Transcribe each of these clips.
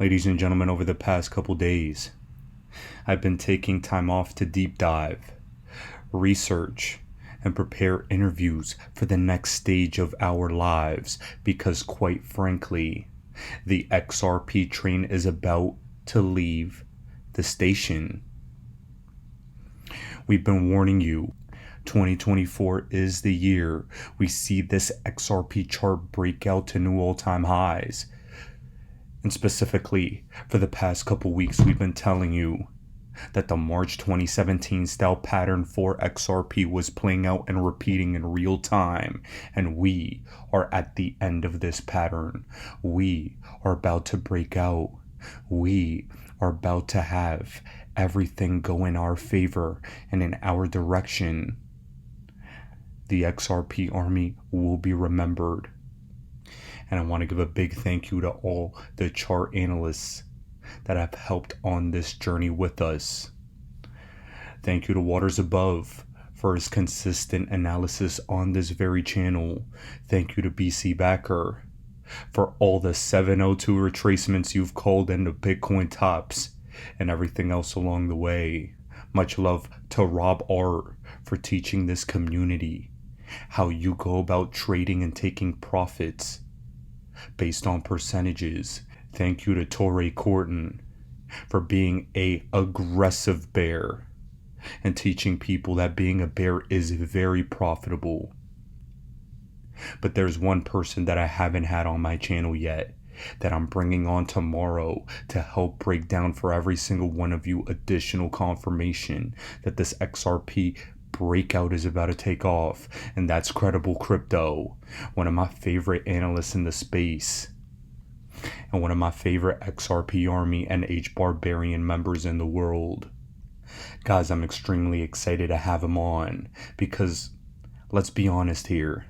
Ladies and gentlemen, over the past couple days, I've been taking time off to deep dive, research, and prepare interviews for the next stage of our lives because, quite frankly, the XRP train is about to leave the station. We've been warning you. 2024 is the year we see this XRP chart break out to new all-time highs. And specifically, for the past couple weeks, we've been telling you that the March 2017 style pattern for XRP was playing out and repeating in real time. And we are at the end of this pattern. We are about to break out. We are about to have everything go in our favor and in our direction. The XRP army will be remembered. And I want to give a big thank you to all the chart analysts that have helped on this journey with us. Thank you to Waters Above for his consistent analysis on this very channel. Thank you to BC Backer for all the 702 retracements you've called into Bitcoin tops and everything else along the way. Much love to Rob R for teaching this community how you go about trading and taking profits based on percentages. Thank you to Torrey Corton for being a aggressive bear and teaching people that being a bear is very profitable. But there's one person that I haven't had on my channel yet that I'm bringing on tomorrow to help break down for every single one of you additional confirmation that this XRP breakout is about to take off, and that's Credible Crypto, one of my favorite analysts in the space and one of my favorite XRP Army and H Barbarian members in the world. Guys, I'm extremely excited to have him on because, let's be honest here,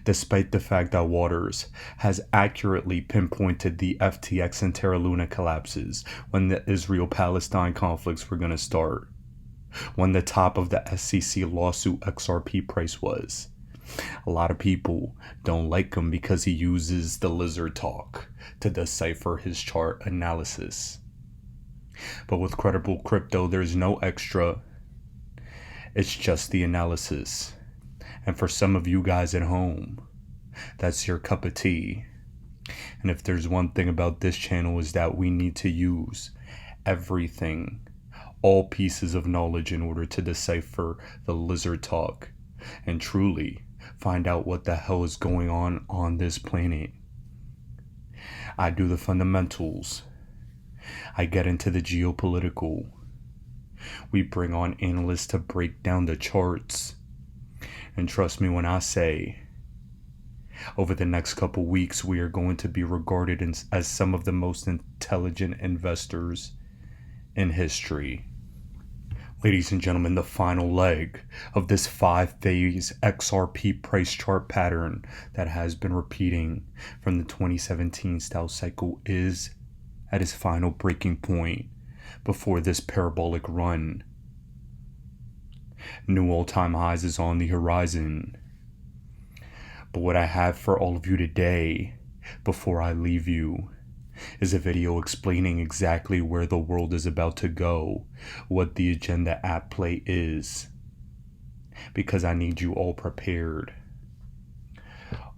despite the fact that Waters has accurately pinpointed the FTX and Terra Luna collapses when the Israel-Palestine conflicts were going to start, when the top of the SEC lawsuit XRP price was, a lot of people don't like him because he uses the lizard talk to decipher his chart analysis. But with Credible Crypto, there's no extra. It's just the analysis. And for some of you guys at home, that's your cup of tea. And if there's one thing about this channel is that we need to use everything, all pieces of knowledge in order to decipher the lizard talk and truly find out what the hell is going on this planet. I do the fundamentals. I get into the geopolitical. We bring on analysts to break down the charts. And trust me when I say, over the next couple weeks, we are going to be regarded as some of the most intelligent investors in history. Ladies and gentlemen, the final leg of this 5-phase XRP price chart pattern that has been repeating from the 2017 style cycle is at its final breaking point before this parabolic run. New all-time highs is on the horizon. But what I have for all of you today, before I leave you, is a video explaining exactly where the world is about to go, what the agenda at play is, because I need you all prepared,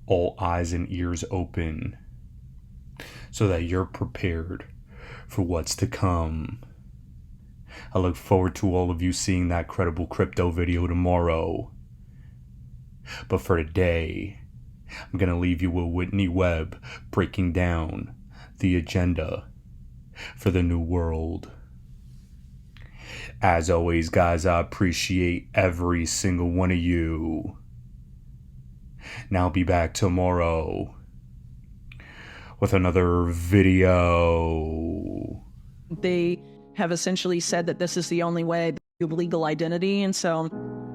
all eyes and ears open, so that you're prepared for what's to come. I look forward to all of you seeing that Credible Crypto video tomorrow. But for today, I'm going to leave you with Whitney Webb breaking down the agenda for the new world. As always, guys, I appreciate every single one of you. Now I'll be back tomorrow with another video. They have essentially said that this is the only way of legal identity, and so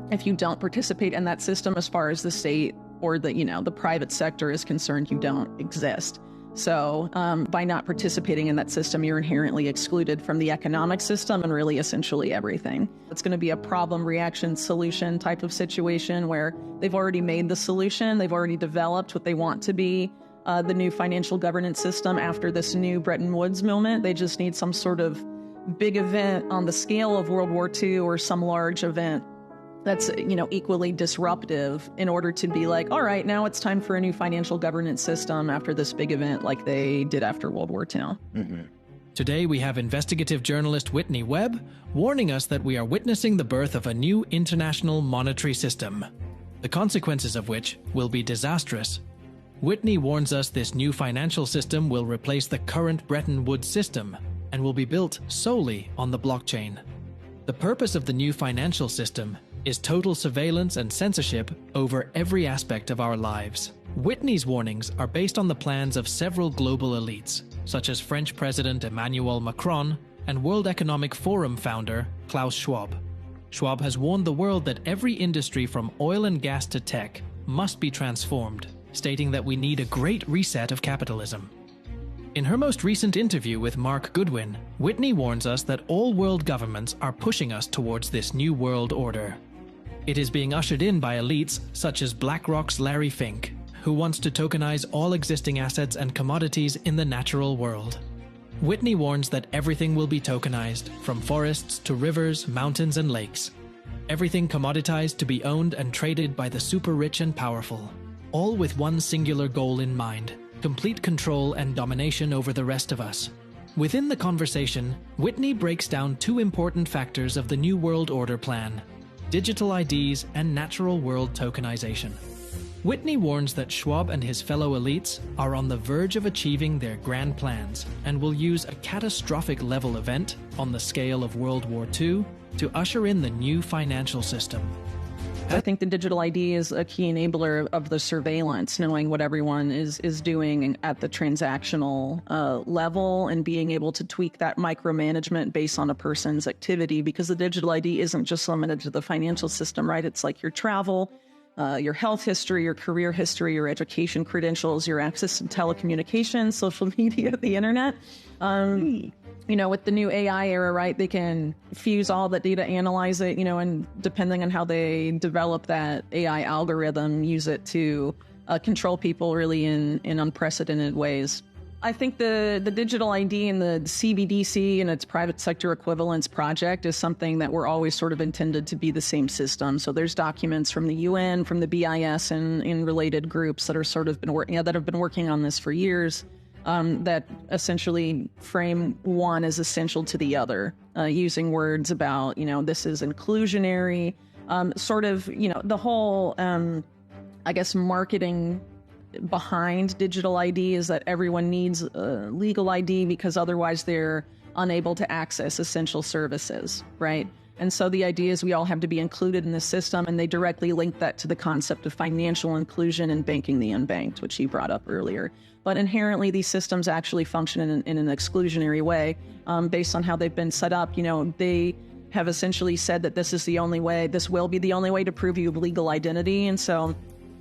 if you don't participate in that system as far as the state or the private sector is concerned, you don't exist. So by not participating in that system, you're inherently excluded from the economic system and really essentially everything. It's going to be a problem, reaction, solution type of situation where they've already made the solution, they've already developed what they want to be, the new financial governance system after this new Bretton Woods moment. They just need some sort of big event on the scale of World War II or some large event that's, equally disruptive in order to be like, all right, now it's time for a new financial governance system after this big event like they did after World War II. Mm-hmm. Today we have investigative journalist Whitney Webb warning us that we are witnessing the birth of a new international monetary system, the consequences of which will be disastrous. Whitney warns us this new financial system will replace the current Bretton Woods system and will be built solely on the blockchain. The purpose of the new financial system is total surveillance and censorship over every aspect of our lives. Whitney's warnings are based on the plans of several global elites, such as French President Emmanuel Macron and World Economic Forum founder Klaus Schwab. Schwab has warned the world that every industry from oil and gas to tech must be transformed, stating that we need a great reset of capitalism. In her most recent interview with Mark Goodwin, Whitney warns us that all world governments are pushing us towards this new world order. It is being ushered in by elites such as BlackRock's Larry Fink, who wants to tokenize all existing assets and commodities in the natural world. Whitney warns that everything will be tokenized, from forests to rivers, mountains, and lakes. Everything commoditized to be owned and traded by the super rich and powerful, all with one singular goal in mind: complete control and domination over the rest of us. Within the conversation, Whitney breaks down two important factors of the New World Order plan: digital IDs and natural world tokenization. Whitney warns that Schwab and his fellow elites are on the verge of achieving their grand plans and will use a catastrophic level event on the scale of World War II to usher in the new financial system. I think the digital ID is a key enabler of the surveillance, knowing what everyone is doing at the transactional level and being able to tweak that micromanagement based on a person's activity, because the digital ID isn't just limited to the financial system, right? It's like your travel, your health history, your career history, your education credentials, your access to telecommunications, social media, the internet. With the new AI era, right, they can fuse all that data, analyze it, and depending on how they develop that AI algorithm, use it to control people really in unprecedented ways. I think the digital ID and the CBDC and its private sector equivalence project is something that we're always sort of intended to be the same system. So there's documents from the UN, from the BIS, and in related groups that are sort of that have been working on this for years. That essentially frame one as essential to the other, using words about, this is inclusionary, the whole, marketing behind digital ID is that everyone needs a legal ID because otherwise they're unable to access essential services, right? And so the idea is we all have to be included in the system, and they directly link that to the concept of financial inclusion and banking the unbanked, which you brought up earlier. But inherently, these systems actually function in an exclusionary way based on how they've been set up. They have essentially said that this is the only way, this will be the only way to prove you have legal identity. And so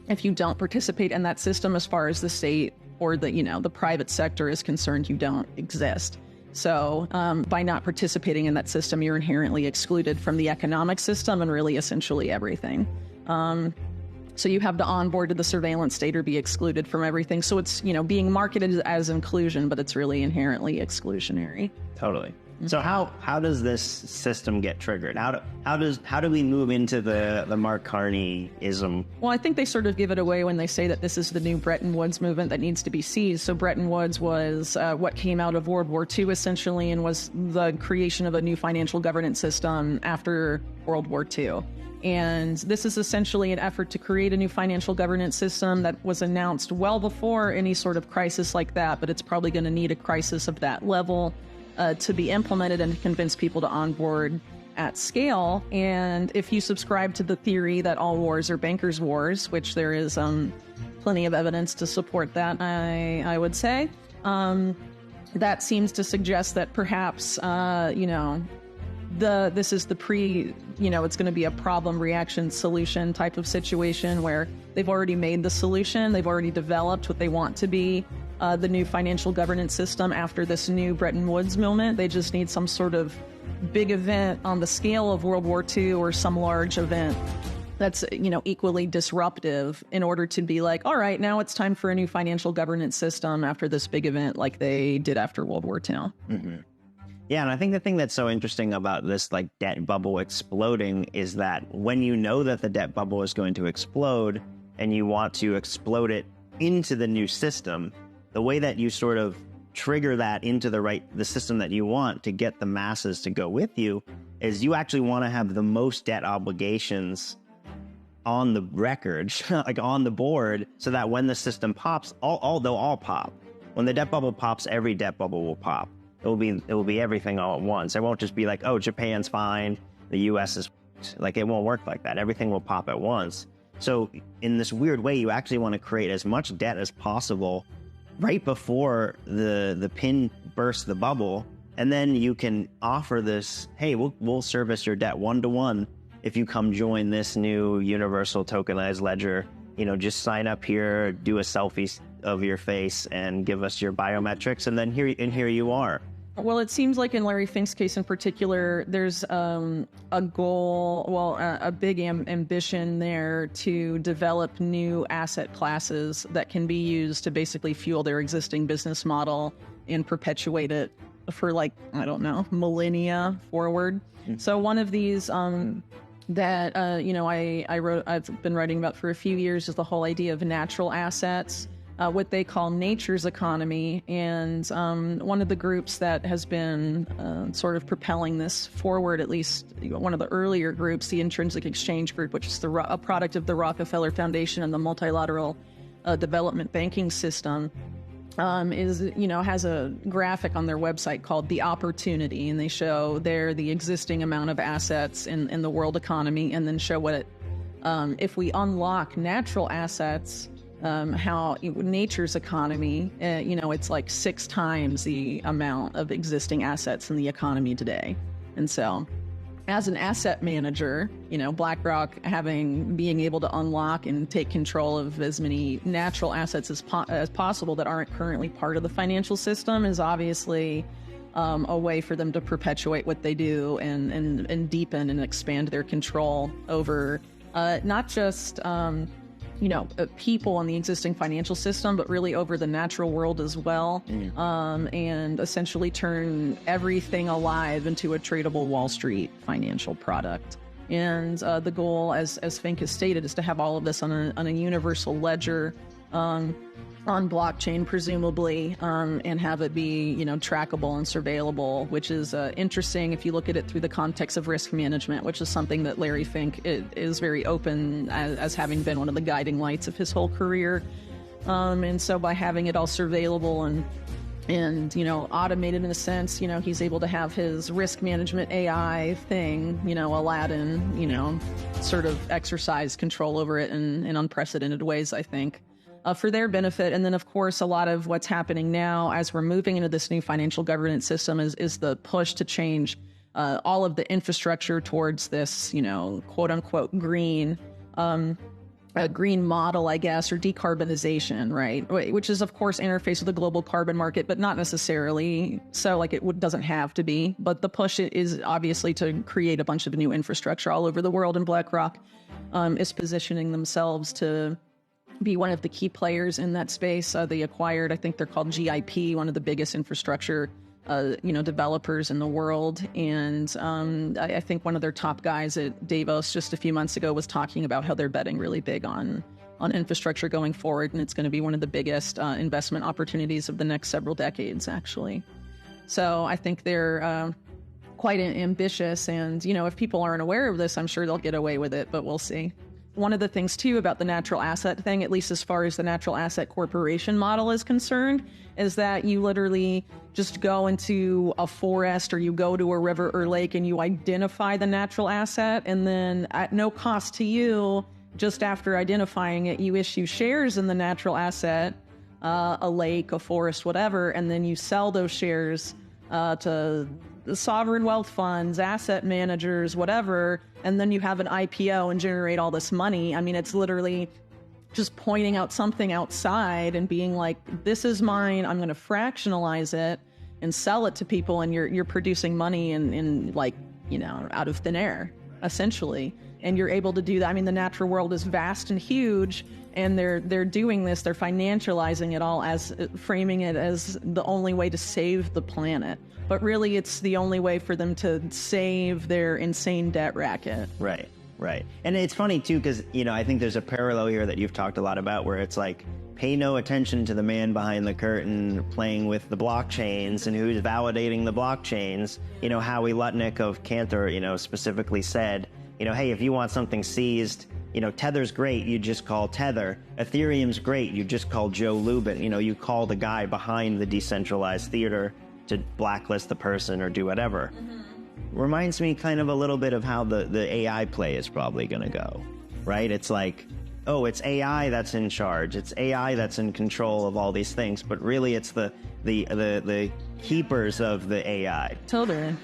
if you don't participate in that system as far as the state or the private sector is concerned, you don't exist. So by not participating in that system, you're inherently excluded from the economic system and really essentially everything. So you have to onboard to the surveillance state or be excluded from everything. So it's, being marketed as inclusion, but it's really inherently exclusionary. Totally. So how does this system get triggered? How do we move into the Mark Carney-ism? Well, I think they sort of give it away when they say that this is the new Bretton Woods movement that needs to be seized. So Bretton Woods was what came out of World War II, essentially, and was the creation of a new financial governance system after World War II. And this is essentially an effort to create a new financial governance system that was announced well before any sort of crisis like that, but it's probably going to need a crisis of that level to be implemented and to convince people to onboard at scale. And if you subscribe to the theory that all wars are bankers' wars, which there is plenty of evidence to support that, I would say, that seems to suggest that perhaps, this is the it's going to be a problem reaction solution type of situation where they've already made the solution, they've already developed what they want to be the new financial governance system after this new Bretton Woods moment. They just need some sort of big event on the scale of World War II or some large event that's, equally disruptive in order to be like, all right, now it's time for a new financial governance system after this big event like they did after World War II. Mm-hmm. Yeah, and I think the thing that's so interesting about this like debt bubble exploding is that when you know that the debt bubble is going to explode and you want to explode it into the new system, the way that you sort of trigger that into the system that you want to get the masses to go with you is you actually want to have the most debt obligations on the record, like on the board, so that when the system pops, they'll all pop. When the debt bubble pops, every debt bubble will pop. It will be everything all at once. It won't just be like, oh, Japan's fine, the US is like, it won't work like that. Everything will pop at once. So in this weird way, you actually want to create as much debt as possible right before the pin bursts the bubble. And then you can offer this, hey, we'll service your debt 1-to-1 if you come join this new universal tokenized ledger. Just sign up here, do a selfie of your face and give us your biometrics. And then here you are. Well, it seems like in Larry Fink's case in particular, there's a goal, a big ambition there to develop new asset classes that can be used to basically fuel their existing business model and perpetuate it for millennia forward. Mm-hmm. So one of these that I've been writing about for a few years is the whole idea of natural assets. What they call nature's economy. And one of the groups that has been sort of propelling this forward, at least one of the earlier groups, the Intrinsic Exchange Group, which is a product of the Rockefeller Foundation and the multilateral development banking system, has a graphic on their website called The Opportunity. And they show there the existing amount of assets in the world economy, and then show what if we unlock natural assets, how nature's economy, it's like 6 times the amount of existing assets in the economy today. And so as an asset manager, BlackRock being able to unlock and take control of as many natural assets as possible that aren't currently part of the financial system is obviously a way for them to perpetuate what they do and deepen and expand their control over not just people in the existing financial system, but really over the natural world as well, and essentially turn everything alive into a tradable Wall Street financial product. And the goal, as Fink has stated, is to have all of this on a universal ledger, on blockchain, presumably, and have it be, trackable and surveillable, which is interesting if you look at it through the context of risk management, which is something that Larry Fink is very open as having been one of the guiding lights of his whole career. And so by having it all surveillable and automated in a sense, he's able to have his risk management AI thing, Aladdin, sort of exercise control over it in unprecedented ways, I think. For their benefit. And then, of course, a lot of what's happening now as we're moving into this new financial governance system is the push to change all of the infrastructure towards this, quote unquote, green model, I guess, or decarbonization, right? Which is, of course, interface with the global carbon market, but not necessarily so, like it doesn't have to be. But the push is obviously to create a bunch of new infrastructure all over the world. And BlackRock is positioning themselves to be one of the key players in that space. They acquired, I think they're called GIP, one of the biggest infrastructure, developers in the world. And I think one of their top guys at Davos just a few months ago was talking about how they're betting really big on infrastructure going forward. And it's going to be one of the biggest investment opportunities of the next several decades, actually. So I think they're quite ambitious. And, if people aren't aware of this, I'm sure they'll get away with it, but we'll see. One of the things, too, about the natural asset thing, at least as far as the natural asset corporation model is concerned, is that you literally just go into a forest or you go to a river or lake and you identify the natural asset. And then at no cost to you, just after identifying it, you issue shares in the natural asset, a lake, a forest, whatever. And then you sell those shares to the sovereign wealth funds, asset managers, whatever, and then you have an IPO and generate all this money. I mean, it's literally just pointing out something outside and being like, this is mine, I'm going to fractionalize it and sell it to people, and you're producing money in out of thin air. essentially. And you're able to do that. I mean, the natural world is vast and huge, and they're doing this, they're financializing it all as framing it as the only way to save the planet. But really, it's the only way for them to save their insane debt racket. Right, right. And it's funny, too, because, I think there's a parallel here that you've talked a lot about where it's like, pay no attention to the man behind the curtain playing with the blockchains and who's validating the blockchains. Howie Lutnick of Cantor, specifically said, hey, if you want something seized, Tether's great, you just call Tether. Ethereum's great, you just call Joe Lubin. You call the guy behind the decentralized theater to blacklist the person or do whatever. Reminds me kind of a little bit of how the AI play is probably going to go, right? It's like, oh, it's AI that's in charge. It's AI that's in control of all these things, but really it's the keepers of the AI. Totally.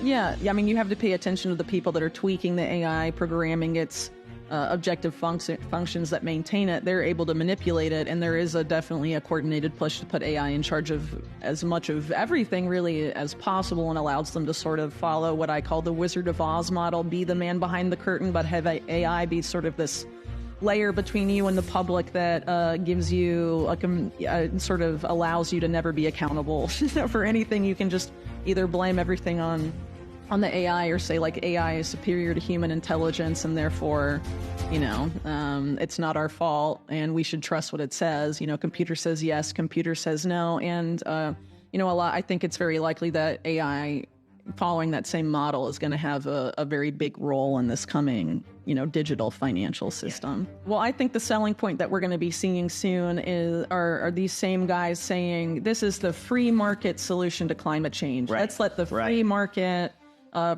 Yeah. I mean, you have to pay attention to the people that are tweaking the AI, programming its objective functions that maintain it. They're able to manipulate it, and there is definitely a coordinated push to put AI in charge of as much of everything really as possible, and allows them to sort of follow what I call the Wizard of Oz model, be the man behind the curtain, but have AI be sort of this layer between you and the public that gives you sort of allows you to never be accountable for anything. You can just either blame everything on the AI or say like AI is superior to human intelligence and therefore, it's not our fault and we should trust what it says. Computer says yes, computer says no. And, I think it's very likely that AI following that same model is going to have a very big role in this coming, digital financial system. Yeah. Well, I think the selling point that we're going to be seeing soon are these same guys saying this is the free market solution to climate change. Right. Let's let the free market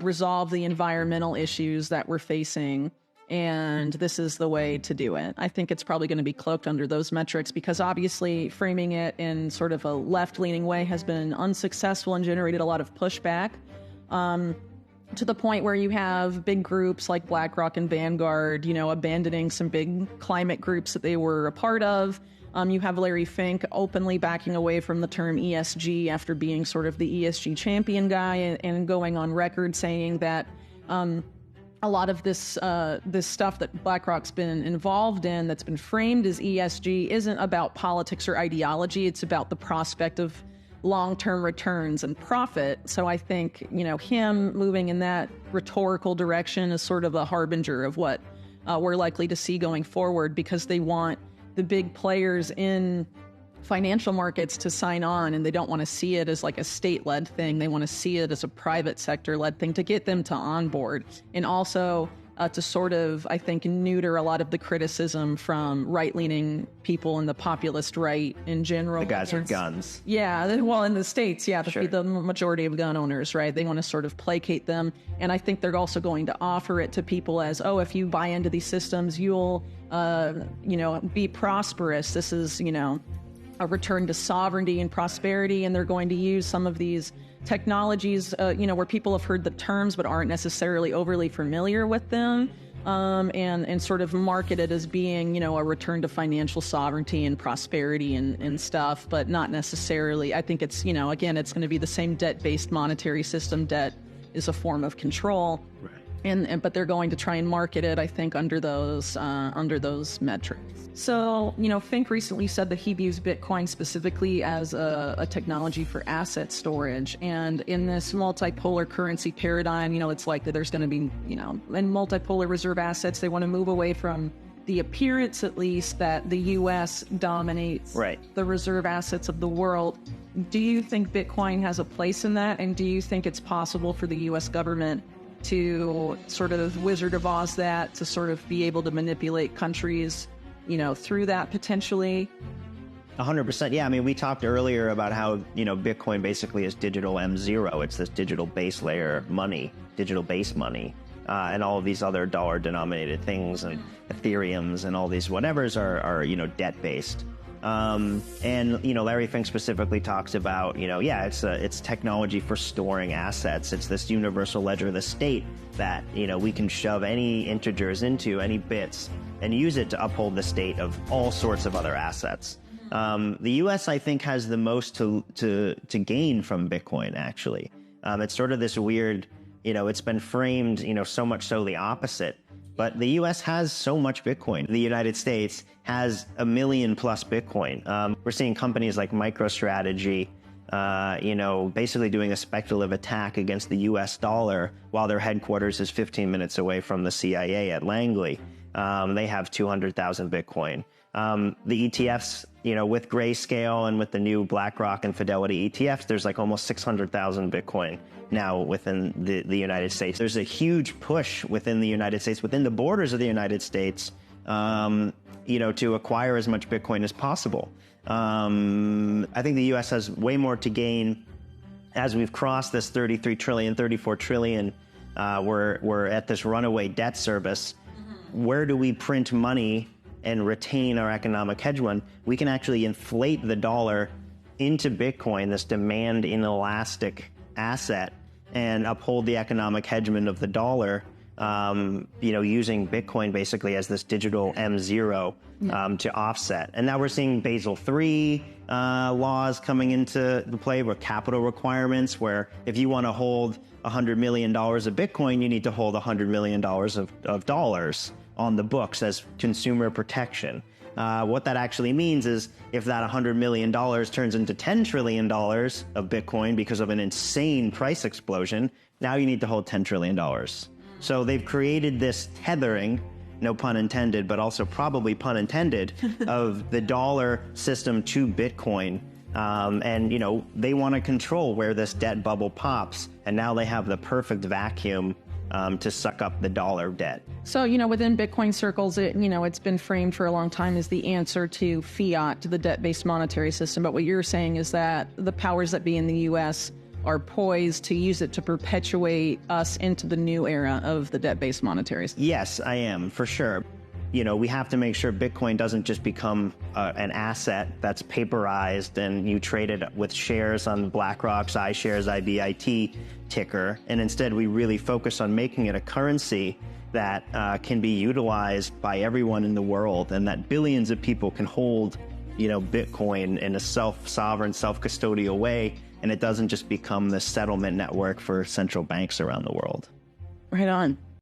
resolve the environmental issues that we're facing, and this is the way to do it. I think it's probably going to be cloaked under those metrics because obviously framing it in sort of a left-leaning way has been unsuccessful and generated a lot of pushback. To the point where you have big groups like BlackRock and Vanguard, abandoning some big climate groups that they were a part of. You have Larry Fink openly backing away from the term ESG after being sort of the ESG champion guy and going on record saying that a lot of this stuff that BlackRock's been involved in that's been framed as ESG isn't about politics or ideology. It's about the prospect of long-term returns and profit. So I think, him moving in that rhetorical direction is sort of a harbinger of what we're likely to see going forward, because they want the big players in financial markets to sign on, and they don't want to see it as like a state-led thing. They want to see it as a private sector-led thing to get them to onboard. And also to sort of, I think, neuter a lot of the criticism from right-leaning people and the populist right in general. The guys with guns. Yeah, well, in the States, yeah, the majority of gun owners, right? They want to sort of placate them. And I think they're also going to offer it to people as, oh, if you buy into these systems, you'll, be prosperous. This is, a return to sovereignty and prosperity. And they're going to use some of these technologies, where people have heard the terms but aren't necessarily overly familiar with them, and sort of market it as being, a return to financial sovereignty and prosperity and stuff, but not necessarily. I think it's, again, it's going to be the same debt-based monetary system. Debt is a form of control. Right. But they're going to try and market it, I think, under those metrics. So, Fink recently said that he views Bitcoin specifically as a technology for asset storage. And in this multipolar currency paradigm, it's likely there's going to be, in multipolar reserve assets, they want to move away from the appearance, at least, that the U.S. dominates the reserve assets of the world. Do you think Bitcoin has a place in that? And do you think it's possible for the U.S. government to sort of Wizard of Oz that, to sort of be able to manipulate countries, through that potentially? 100%. Yeah. I mean, we talked earlier about how, Bitcoin basically is digital M0. It's this digital base layer money, digital base money, and all of these other dollar denominated things and Ethereums and all these whatevers are debt based. And Larry Fink specifically talks about, it's technology for storing assets. It's this universal ledger of the state that, we can shove any integers into, any bits, and use it to uphold the state of all sorts of other assets. The U.S., I think, has the most to gain from Bitcoin, actually. It's sort of this weird, It's been framed, so much so the opposite. But the US has so much Bitcoin. The United States has 1 million plus Bitcoin. We're seeing companies like MicroStrategy, basically doing a speculative attack against the US dollar while their headquarters is 15 minutes away from the CIA at Langley. They have 200,000 Bitcoin. The ETFs, with Grayscale and with the new BlackRock and Fidelity ETFs, there's like almost 600,000 Bitcoin now within the United States. There's a huge push within the United States, within the borders of the United States, to acquire as much Bitcoin as possible. I think the U.S. has way more to gain as we've crossed this 33 trillion, 34 trillion. We're at this runaway debt service. Where do we print money and retain our economic hegemon? We can actually inflate the dollar into Bitcoin, this demand inelastic asset, and uphold the economic hegemon of the dollar, using Bitcoin basically as this digital M0 to offset. And now we're seeing Basel III laws coming into the play with capital requirements, where if you want to hold $100 million of Bitcoin, you need to hold $100 million of dollars on the books as consumer protection. What that actually means is if that $100 million turns into $10 trillion of Bitcoin because of an insane price explosion, now you need to hold $10 trillion. So they've created this tethering, no pun intended, but also probably pun intended, of the dollar system to Bitcoin. They want to control where this debt bubble pops, and now they have the perfect vacuum to suck up the dollar debt. So, within Bitcoin circles, it's been framed for a long time as the answer to fiat, to the debt-based monetary system. But what you're saying is that the powers that be in the U.S. are poised to use it to perpetuate us into the new era of the debt-based monetary system. Yes, I am, for sure. We have to make sure Bitcoin doesn't just become an asset that's paperized and you trade it with shares on BlackRock's iShares IBIT ticker. And instead, we really focus on making it a currency that can be utilized by everyone in the world, and that billions of people can hold, Bitcoin in a self-sovereign, self-custodial way. And it doesn't just become the settlement network for central banks around the world. Right on.